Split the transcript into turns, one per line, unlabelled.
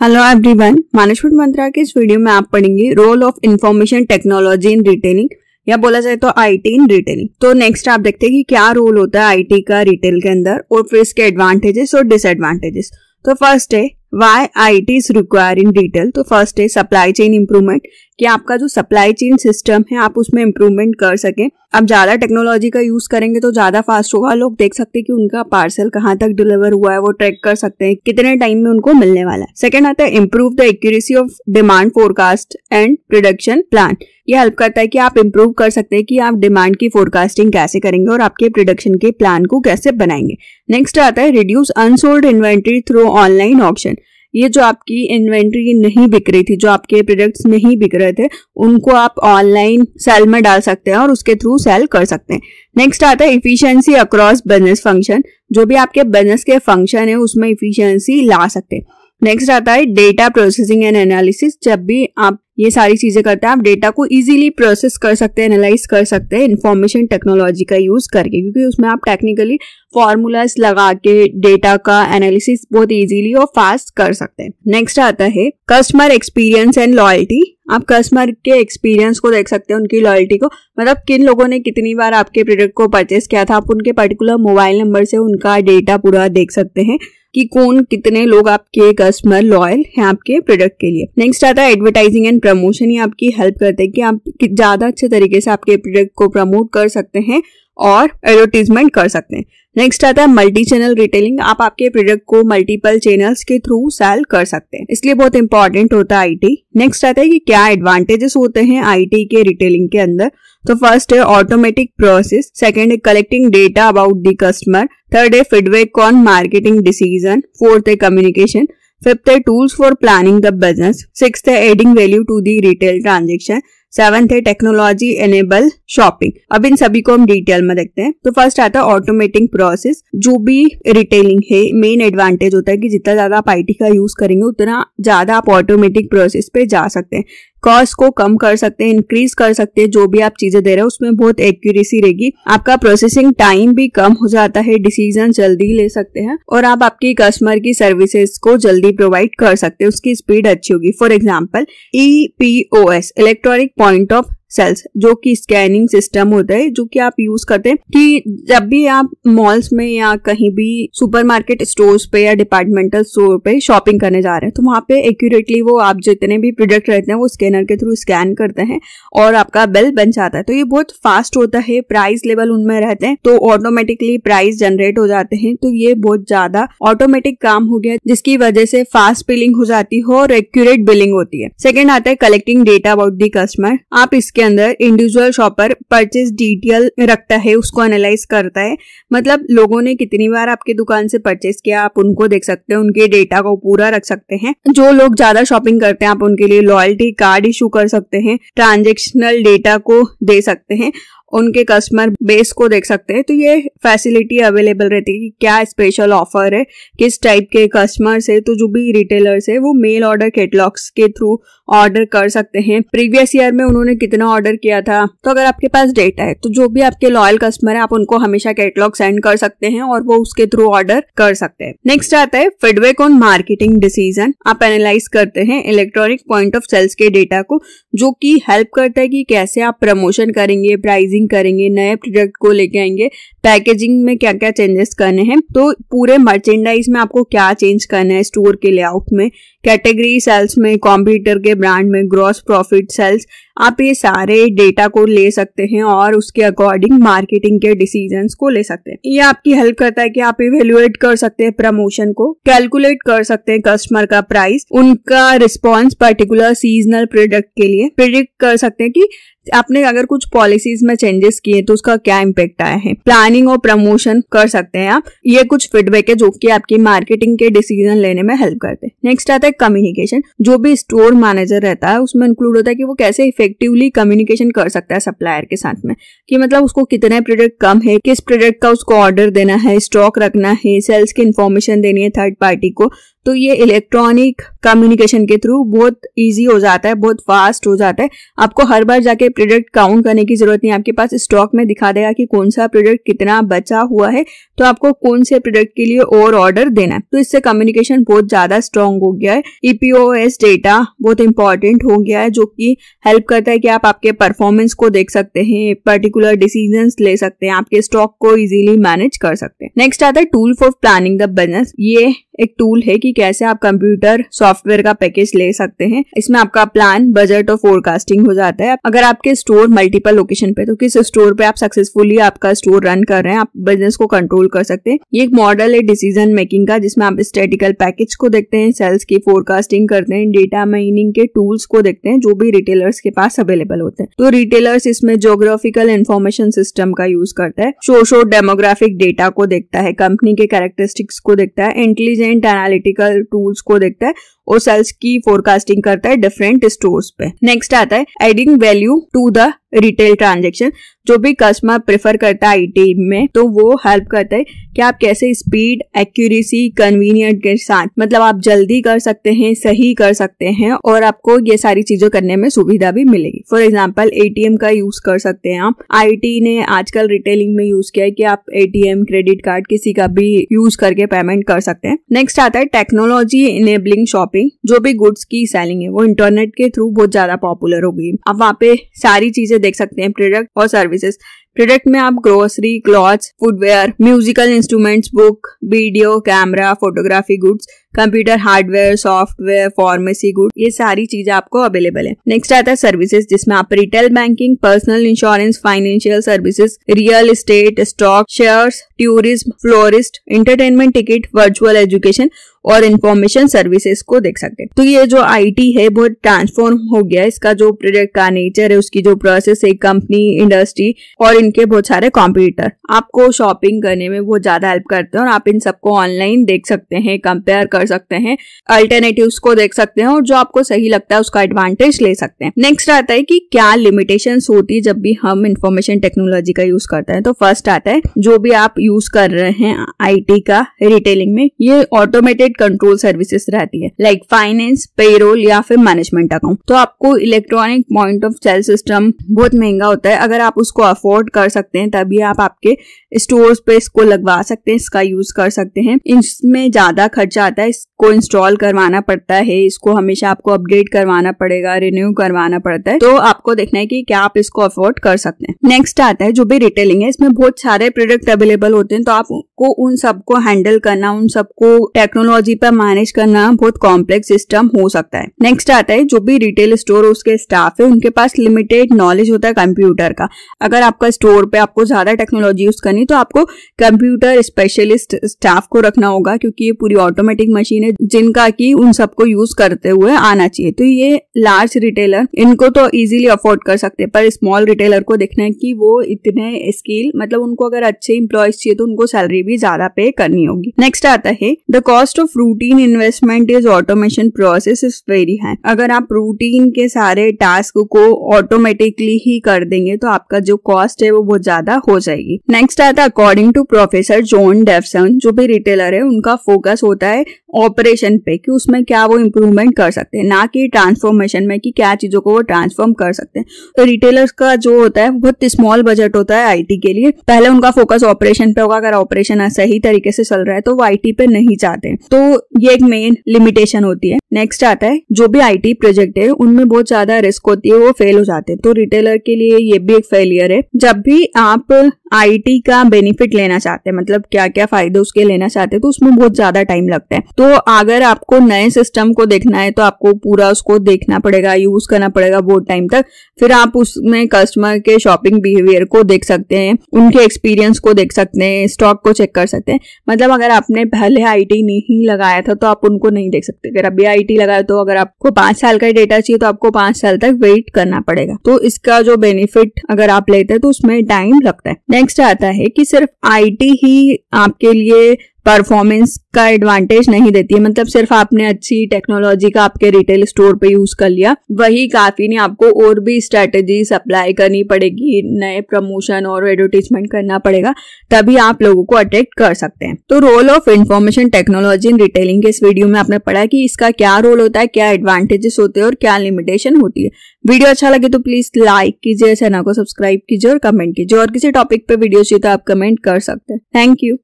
Hello everyone, management मंत्रा के इस video में आप पढ़ेंगे role of information technology in retailing, या बोला जाए तो आईटी इन रिटेलिंग। तो नेक्स्ट आप देखते हैं कि क्या रोल होता है आईटी का रिटेल के अंदर और फिर इसके एडवांटेजेस और डिसएडवांटेजेस। तो फर्स्ट है why IT is required in retail. तो फर्स्ट है सप्लाई चेन इंप्रूवमेंट, कि आपका जो सप्लाई चेन सिस्टम है आप उसमें इंप्रूवमेंट कर सकें। अब ज्यादा टेक्नोलॉजी का यूज करेंगे तो ज्यादा फास्ट होगा, लोग देख सकते हैं कि उनका पार्सल कहाँ तक डिलीवर हुआ है, वो ट्रैक कर सकते हैं कितने टाइम में उनको मिलने वाला है। सेकंड आता है improve the accuracy of demand forecast and production plan. ये हेल्प करता है कि आप इम्प्रूव कर सकते हैं कि आप डिमांड की फोरकास्टिंग कैसे करेंगे और आपके प्रोडक्शन के प्लान को कैसे बनाएंगे। नेक्स्ट आता है reduce unsold inventory through online auction. ये जो आपकी इन्वेंट्री नहीं बिक रही थी, जो आपके प्रोडक्ट्स नहीं बिक रहे थे, उनको आप ऑनलाइन सेल में डाल सकते हैं और उसके थ्रू सेल कर सकते हैं। नेक्स्ट आता है इफिशिएंसी अक्रॉस बिजनेस फंक्शन। जो भी आपके बिजनेस के फंक्शन है उसमें इफिशिएंसी ला सकते हैं। नेक्स्ट आता है डेटा प्रोसेसिंग एंड एनालिसिस। जब भी आप ये सारी चीजें करते हैं आप डेटा को इजीली प्रोसेस कर सकते हैं, एनालाइज कर सकते हैं इंफॉर्मेशन टेक्नोलॉजी का यूज करके, क्योंकि उसमें आप टेक्निकली फॉर्मूलाज लगा के डेटा का एनालिसिस बहुत इजीली और फास्ट कर सकते हैं। नेक्स्ट आता है कस्टमर एक्सपीरियंस एंड लॉयल्टी। आप कस्टमर के एक्सपीरियंस को देख सकते हैं, उनकी लॉयल्टी को, मतलब किन लोगों ने कितनी बार आपके प्रोडक्ट को परचेस किया था। आप उनके पर्टिकुलर मोबाइल नंबर से उनका डेटा पूरा देख सकते हैं कि कौन कितने लोग आपके कस्टमर लॉयल हैं आपके प्रोडक्ट के लिए। नेक्स्ट आता है एडवर्टाइजिंग एंड प्रमोशन। ये आपकी हेल्प करते हैं कि आप ज्यादा अच्छे तरीके से आपके प्रोडक्ट को प्रमोट कर सकते हैं और एडवर्टीजमेंट कर सकते हैं। नेक्स्ट आता है मल्टी चैनल रिटेलिंग। आप आपके प्रोडक्ट को मल्टीपल चैनल्स के थ्रू सेल कर सकते हैं, इसलिए बहुत इंपॉर्टेंट होता है आईटी। नेक्स्ट आता है कि क्या एडवांटेजेस होते हैं आईटी के रिटेलिंग के अंदर। तो फर्स्ट है ऑटोमेटिक प्रोसेस, सेकंड है collecting data about the customer, third है feedback on marketing decision, fourth है कम्युनिकेशन, फिफ्थ है tools for planning the business, sixth है adding value to the retail transaction, seventh है टेक्नोलॉजी एनेबल शॉपिंग। अब इन सभी को हम डिटेल में देखते हैं। तो फर्स्ट आता है ऑटोमेटिंग प्रोसेस। जो भी रिटेलिंग है मेन एडवांटेज होता है कि जितना ज्यादा आप आईटी का यूज करेंगे उतना ज्यादा आप ऑटोमेटिक प्रोसेस पे जा सकते हैं, कॉस्ट को कम कर सकते हैं, इंक्रीज कर सकते हैं। जो भी आप चीजें दे रहे हैं उसमें बहुत एक्यूरेसी रहेगी, आपका प्रोसेसिंग टाइम भी कम हो जाता है, डिसीजन जल्दी ले सकते हैं और आप आपकी कस्टमर की सर्विसेज को जल्दी प्रोवाइड कर सकते हैं, उसकी स्पीड अच्छी होगी। For example EPOS electronic point of sales, जो कि स्कैनिंग सिस्टम होता है जो कि आप यूज करते हैं कि जब भी आप मॉल्स में या कहीं भी सुपरमार्केट स्टोर्स पे या डिपार्टमेंटल स्टोर पे शॉपिंग करने जा रहे हैं तो वहां पे एक्यूरेटली वो आप जितने भी प्रोडक्ट रहते हैं वो स्कैनर के थ्रू स्कैन करते हैं और आपका बिल बन जाता है। तो ये बहुत फास्ट होता है, प्राइस लेवल उनमें रहते हैं तो ऑटोमेटिकली प्राइस जनरेट हो जाते हैं। तो ये बहुत ज्यादा ऑटोमेटिक काम हो गया जिसकी वजह से फास्ट बिलिंग हो जाती है और एक्यूरेट बिलिंग होती है। सेकेंड आता है collecting data about the customer. आप इसके अंदर इंडिविजुअल शॉपर परचेज डिटेल रखता है, उसको एनालाइज करता है, मतलब लोगों ने कितनी बार आपकी दुकान से परचेज किया आप उनको देख सकते हैं, उनके डेटा को पूरा रख सकते हैं। जो लोग ज्यादा शॉपिंग करते हैं आप उनके लिए लॉयल्टी कार्ड इशू कर सकते हैं, ट्रांजेक्शनल डेटा को दे सकते हैं, उनके कस्टमर बेस को देख सकते हैं। तो ये फैसिलिटी अवेलेबल रहती है कि क्या स्पेशल ऑफर है, किस टाइप के कस्टमर्स है। तो जो भी रिटेलर्स है वो मेल ऑर्डर कैटलॉग्स के थ्रू ऑर्डर कर सकते हैं, प्रीवियस ईयर में उन्होंने कितना ऑर्डर किया था। तो अगर आपके पास डेटा है तो जो भी आपके लॉयल कस्टमर है आप उनको हमेशा कैटलॉग सेंड कर सकते हैं और वो उसके थ्रू ऑर्डर कर सकते हैं। नेक्स्ट आता है फीडबैक ऑन मार्केटिंग डिसीजन। आप एनालाइज करते हैं इलेक्ट्रॉनिक पॉइंट ऑफ सेल्स के डेटा को, जो कि हेल्प करता है कि कैसे आप प्रमोशन करेंगे, प्राइसिंग करेंगे, नए प्रोडक्ट को लेके आएंगे, पैकेजिंग में क्या क्या चेंजेस करने हैं, तो पूरे मर्चेंडाइज में आपको क्या चेंज करना है, स्टोर के लेआउट में, कैटेगरी सेल्स में, कंप्यूटर के ब्रांड में, ग्रॉस प्रॉफिट सेल्स, आप ये सारे डेटा को ले सकते हैं और उसके अकॉर्डिंग मार्केटिंग के डिसीजंस को ले सकते हैं। ये आपकी हेल्प करता है कि आप इवेल्युएट कर सकते हैं प्रमोशन को, कैलकुलेट कर सकते हैं कस्टमर का प्राइस, उनका रिस्पॉन्स पर्टिकुलर सीजनल प्रोडक्ट के लिए, प्रिडिक्ट कर सकते हैं कि आपने अगर कुछ पॉलिसीज में चेंजेस किए तो उसका क्या इम्पैक्ट आया है, प्लानिंग और प्रमोशन कर सकते हैं आप। ये कुछ फीडबैक है जो कि आपकी मार्केटिंग के डिसीजन लेने में हेल्प करते हैं। नेक्स्ट आता है कम्युनिकेशन। जो भी स्टोर मैनेजर रहता है उसमें इंक्लूड होता है कि वो कैसे इफेक्टिवली कम्युनिकेशन कर सकता है सप्लायर के साथ में, कि मतलब उसको कितने प्रोडक्ट कम है, किस प्रोडक्ट का उसको ऑर्डर देना है, स्टॉक रखना है, सेल्स की इन्फॉर्मेशन देनी है थर्ड पार्टी को। तो ये इलेक्ट्रॉनिक कम्युनिकेशन के थ्रू बहुत इजी हो जाता है, बहुत फास्ट हो जाता है। आपको हर बार जाके प्रोडक्ट काउंट करने की जरूरत नहीं, आपके पास स्टॉक में दिखा देगा कि कौन सा प्रोडक्ट कितना बचा हुआ है, तो आपको कौन से प्रोडक्ट के लिए और ऑर्डर देना है। तो इससे कम्युनिकेशन बहुत ज्यादा स्ट्रांग हो गया है। EPOS डेटा बहुत इंपॉर्टेंट हो गया है, जो कि हेल्प करता है कि आप आपके परफॉर्मेंस को देख सकते हैं, पर्टिकुलर डिसीजंस ले सकते हैं, आपके स्टॉक को इजीली मैनेज कर सकते हैं। नेक्स्ट आता है tool for planning the business. ये एक टूल है कि कैसे आप कंप्यूटर सॉफ्टवेयर का पैकेज ले सकते हैं। इसमें आपका प्लान, बजट और फोरकास्टिंग हो जाता है। अगर आपके स्टोर मल्टीपल लोकेशन पे, तो किस स्टोर पे आप सक्सेसफुली आपका स्टोर रन कर रहे हैं, आप बिजनेस को कंट्रोल कर सकते हैं। ये एक मॉडल है डिसीजन मेकिंग का, जिसमें आप स्टैटिकल पैकेज को देखते हैं, सेल्स की फोरकास्टिंग करते हैं, डेटा माइनिंग के टूल्स को देखते हैं जो भी रिटेलर्स के पास अवेलेबल होते हैं। तो रिटेलर्स इसमें ज्योग्राफिकल इंफॉर्मेशन सिस्टम का यूज करता है, सोशो डेमोग्राफिक डेटा को देखता है, कंपनी के कैरेक्टरिस्टिक्स को देखता है, इंटेलिजेंट एनालिटिकल टूल्स को देखता है और सेल्स की फोरकास्टिंग करता है डिफरेंट स्टोर्स पे। नेक्स्ट आता है adding value to the retail transaction. जो भी कस्टमर प्रेफर करता है आईटी में, तो वो हेल्प करता है कि आप कैसे स्पीड, एक्यूरेसी, कन्वीनियंट के साथ, मतलब आप जल्दी कर सकते हैं, सही कर सकते हैं और आपको ये सारी चीजें करने में सुविधा भी मिलेगी। फॉर एग्जांपल ATM का यूज कर सकते हैं आप। आईटी ने आजकल रिटेलिंग में यूज किया है कि आप ATM, क्रेडिट कार्ड किसी का भी यूज करके पेमेंट कर सकते हैं। नेक्स्ट आता है टेक्नोलॉजी इनेबलिंग शॉपिंग। जो भी गुड्स की सेलिंग है वो इंटरनेट के थ्रू बहुत ज्यादा पॉपुलर हो गई। अब वहाँ पे सारी चीजें देख सकते हैं, प्रोडक्ट और सर्विसेज। प्रोडक्ट में आप grocery, clothes, footwear, musical instruments, book, video, camera, photography goods, computer hardware, software, pharmacy good, ये सारी चीजें आपको अवेलेबल है। नेक्स्ट आता है सर्विसेज, जिसमें आप retail banking, personal insurance, financial services, real estate, stock, shares, tourism, florist, entertainment ticket, virtual education और इंफॉर्मेशन सर्विसेज को देख सकते हैं। तो ये जो आईटी है बहुत ट्रांसफॉर्म हो गया है। इसका जो प्रोडक्ट का नेचर है, उसकी जो प्रोसेस है, कंपनी, इंडस्ट्री और इनके बहुत सारे कॉम्पिटिटर आपको शॉपिंग करने में बहुत ज्यादा हेल्प करते हैं और आप इन सबको ऑनलाइन देख सकते हैं, कंपेयर कर सकते हैं, अल्टरनेटिव्स को देख सकते हैं और जो आपको सही लगता है उसका एडवांटेज ले सकते हैं। नेक्स्ट आता है कि क्या लिमिटेशंस होती है जब भी हम इंफॉर्मेशन टेक्नोलॉजी का यूज करते हैं। तो फर्स्ट आता है जो भी आप यूज कर रहे हैं आईटी का रिटेलिंग में, ये ऑटोमेटेड कंट्रोल सर्विसेज रहती है, लाइक फाइनेंस, पेरोल या फिर मैनेजमेंट अकाउंट। तो आपको electronic point of sale system बहुत महंगा होता है। अगर आप उसको अफोर्ड कर सकते हैं तभी आप आपके स्टोर्स पे इसको लगवा सकते हैं, इसका यूज कर सकते हैं। इसमें ज्यादा खर्चा आता है, इसको इंस्टॉल करवाना पड़ता है, इसको हमेशा आपको अपडेट करवाना पड़ेगा, रिन्यू करवाना पड़ता है। तो आपको देखना है कि क्या आप इसको अफोर्ड कर सकते हैं। नेक्स्ट आता है जो भी रिटेलिंग है, इसमें बहुत सारे प्रोडक्ट अवेलेबल होते हैं, तो आपको उन सबको हैंडल करना, उन सबको टेक्नोलॉजी पर मैनेज करना बहुत कॉम्प्लेक्स सिस्टम हो सकता है। नेक्स्ट आता है जो भी रिटेल स्टोर उसके स्टाफ है, उनके पास लिमिटेड नॉलेज होता है कंप्यूटर का। अगर आपका स्टोर पे आपको ज्यादा टेक्नोलॉजी यूज करनी तो आपको कंप्यूटर स्पेशलिस्ट स्टाफ को रखना होगा, क्योंकि ये पूरी ऑटोमेटिक मशीन है जिनका की उन सबको यूज करते हुए आना चाहिए। तो ये लार्ज रिटेलर इनको तो इजीली अफोर्ड कर सकते हैं, पर स्मॉल रिटेलर को देखना है कि वो इतने स्किल, मतलब उनको अगर अच्छे इंप्लॉयज चाहिए तो उनको सैलरी भी ज्यादा पे करनी होगी। नेक्स्ट आता है the cost of routine investment is automation process is very high. अगर आप रूटीन के सारे टास्क को ऑटोमेटिकली ही कर देंगे तो आपका जो कॉस्ट है वो बहुत ज्यादा हो जाएगी। नेक्स्ट आता है according to professor John Dawson, जो भी रिटेलर है उनका फोकस होता है ऑपरेशन पे, कि उसमें क्या वो इम्प्रूवमेंट कर सकते हैं, ना कि ट्रांसफॉर्मेशन में कि क्या चीजों को वो ट्रांसफॉर्म कर सकते हैं। तो रिटेलर्स का जो होता है बहुत स्मॉल बजट होता है आईटी के लिए। पहले उनका फोकस ऑपरेशन पे होगा, अगर ऑपरेशन सही तरीके से चल रहा है तो वो आईटी पे नहीं जाते, तो ये एक मेन लिमिटेशन होती है। नेक्स्ट आता है जो भी आईटी प्रोजेक्ट है उनमें बहुत ज्यादा रिस्क होती है, वो फेल हो जाते हैं, तो रिटेलर के लिए ये भी एक फेलियर है। जब भी आप आईटी का बेनिफिट लेना चाहते हैं, मतलब क्या क्या फायदे उसके लेना चाहते हैं, तो उसमें बहुत ज्यादा टाइम लगता है। तो अगर आपको नए सिस्टम को देखना है तो आपको पूरा उसको देखना पड़ेगा, यूज करना पड़ेगा बहुत टाइम तक। फिर आप उसमें कस्टमर के शॉपिंग बिहेवियर को देख सकते हैं, उनके एक्सपीरियंस को देख सकते हैं, स्टॉक को चेक कर सकते हैं। मतलब अगर आपने पहले आईटी नहीं लगाया था तो आप उनको नहीं देख सकते। अगर अभी आईटी लगाया तो अगर आपको 5 साल का डेटा चाहिए तो आपको 5 साल तक वेट करना पड़ेगा। तो इसका जो बेनिफिट अगर आप लेते हैं तो उसमें टाइम लगता है। नेक्स्ट आता है कि सिर्फ आईटी ही आपके लिए परफॉर्मेंस का एडवांटेज नहीं देती है। मतलब सिर्फ आपने अच्छी टेक्नोलॉजी का आपके रिटेल स्टोर पे यूज कर लिया वही काफी नहीं, आपको और भी स्ट्रेटेजीज अप्लाई करनी पड़ेगी, नए प्रमोशन और एडवर्टीजमेंट करना पड़ेगा, तभी आप लोगों को अट्रैक्ट कर सकते हैं। तो role of information technology in retailing के इस वीडियो में आपने पढ़ा कि इसका क्या रोल होता है, क्या एडवांटेजेस होते हैं और क्या लिमिटेशन होती है। वीडियो अच्छा लगे तो प्लीज लाइक कीजिए, चैनल को सब्सक्राइब कीजिए और कमेंट कीजिए। और किसी टॉपिक पे वीडियो चाहिए तो आप कमेंट कर सकते हैं। Thank you.